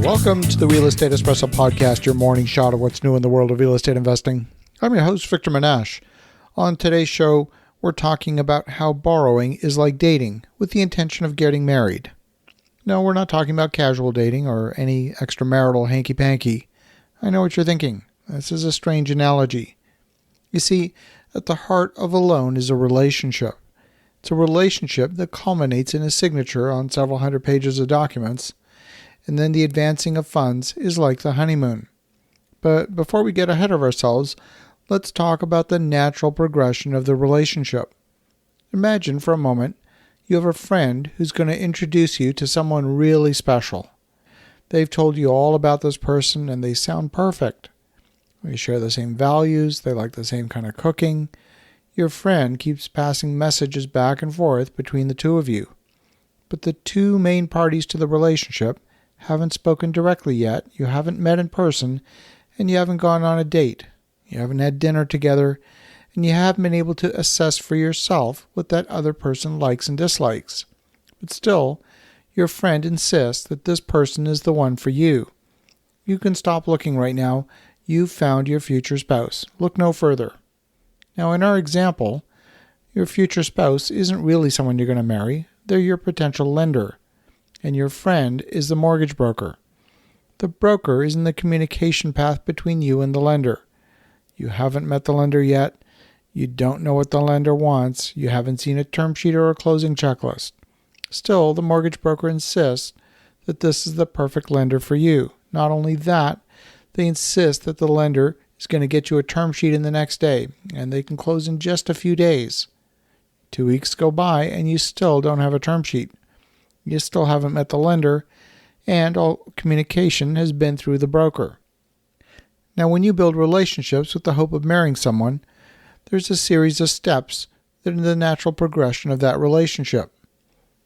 Welcome to the Real Estate Espresso Podcast, your morning shot of what's new in the world of real estate investing. I'm your host, Victor Menashe. On today's show, we're talking about how borrowing is like dating with the intention of getting married. No, we're not talking about casual dating or any extra-marital hanky panky. I know what you're thinking. This is a strange analogy. You see, at the heart of a loan is a relationship. It's a relationship that culminates in a signature on several hundred pages of documents, and then the advancing of funds is like the honeymoon. But before we get ahead of ourselves, let's talk about the natural progression of the relationship. Imagine for a moment you have a friend who's going to introduce you to someone really special. They've told you all about this person and they sound perfect. They share the same values, they like the same kind of cooking. Your friend keeps passing messages back and forth between the two of you. But the two main parties to the relationship haven't spoken directly yet, you haven't met in person, and you haven't gone on a date. You haven't had dinner together, and you haven't been able to assess for yourself what that other person likes and dislikes. But still, your friend insists that this person is the one for you. You can stop looking right now. You've found your future spouse. Look no further. Now, in our example, your future spouse isn't really someone you're going to marry. They're your potential lender, and your friend is the mortgage broker. The broker is in the communication path between you and the lender. You haven't met the lender yet. You don't know what the lender wants. You haven't seen a term sheet or a closing checklist. Still, the mortgage broker insists that this is the perfect lender for you. Not only that, they insist that the lender is going to get you a term sheet in the next day, and they can close in just a few days. 2 weeks go by, and you still don't have a term sheet. You still haven't met the lender, and all communication has been through the broker. Now, when you build relationships with the hope of marrying someone, there's a series of steps that are the natural progression of that relationship.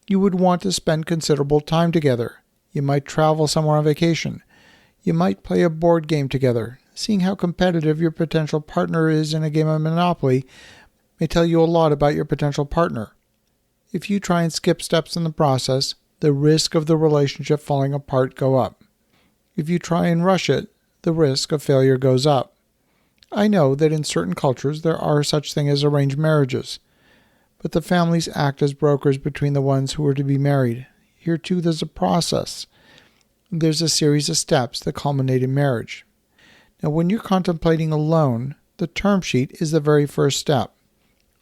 You would want to spend considerable time together. You might travel somewhere on vacation. You might play a board game together. Seeing how competitive your potential partner is in a game of Monopoly may tell you a lot about your potential partner. If you try and skip steps in the process, the risk of the relationship falling apart go up. If you try and rush it, the risk of failure goes up. I know that in certain cultures there are such things as arranged marriages, but the families act as brokers between the ones who are to be married. Here too there's a process. There's a series of steps that culminate in marriage. Now when you're contemplating a loan, the term sheet is the very first step.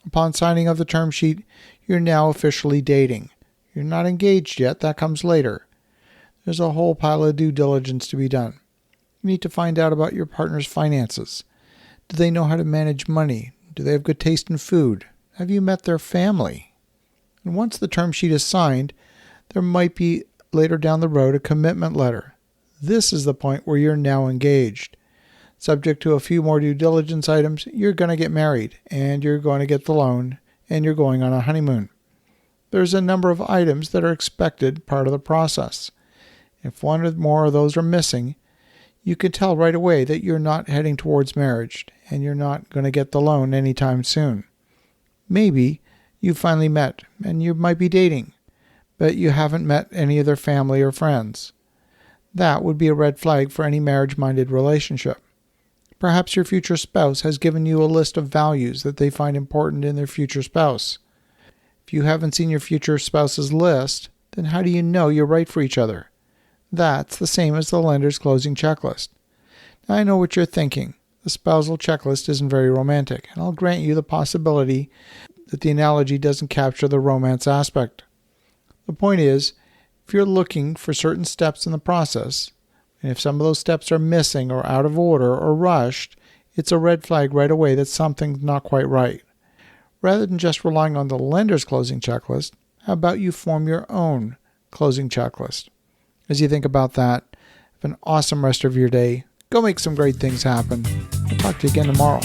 Upon signing of the term sheet, you're now officially dating. You're not engaged yet, that comes later. There's a whole pile of due diligence to be done. You need to find out about your partner's finances. Do they know how to manage money? Do they have good taste in food? Have you met their family? And once the term sheet is signed, there might be later down the road a commitment letter. This is the point where you're now engaged. Subject to a few more due diligence items, you're going to get married, and you're going to get the loan, and you're going on a honeymoon. There's a number of items that are expected part of the process. If one or more of those are missing, you can tell right away that you're not heading towards marriage, and you're not going to get the loan anytime soon. Maybe you finally met, and you might be dating, but you haven't met any of their family or friends. That would be a red flag for any marriage-minded relationship. Perhaps your future spouse has given you a list of values that they find important in their future spouse. If you haven't seen your future spouse's list, then how do you know you're right for each other? That's the same as the lender's closing checklist. Now, I know what you're thinking. The spousal checklist isn't very romantic, and I'll grant you the possibility that the analogy doesn't capture the romance aspect. The point is, if you're looking for certain steps in the process, and if some of those steps are missing or out of order or rushed, it's a red flag right away that something's not quite right. Rather than just relying on the lender's closing checklist, how about you form your own closing checklist? As you think about that, have an awesome rest of your day. Go make some great things happen. I'll talk to you again tomorrow.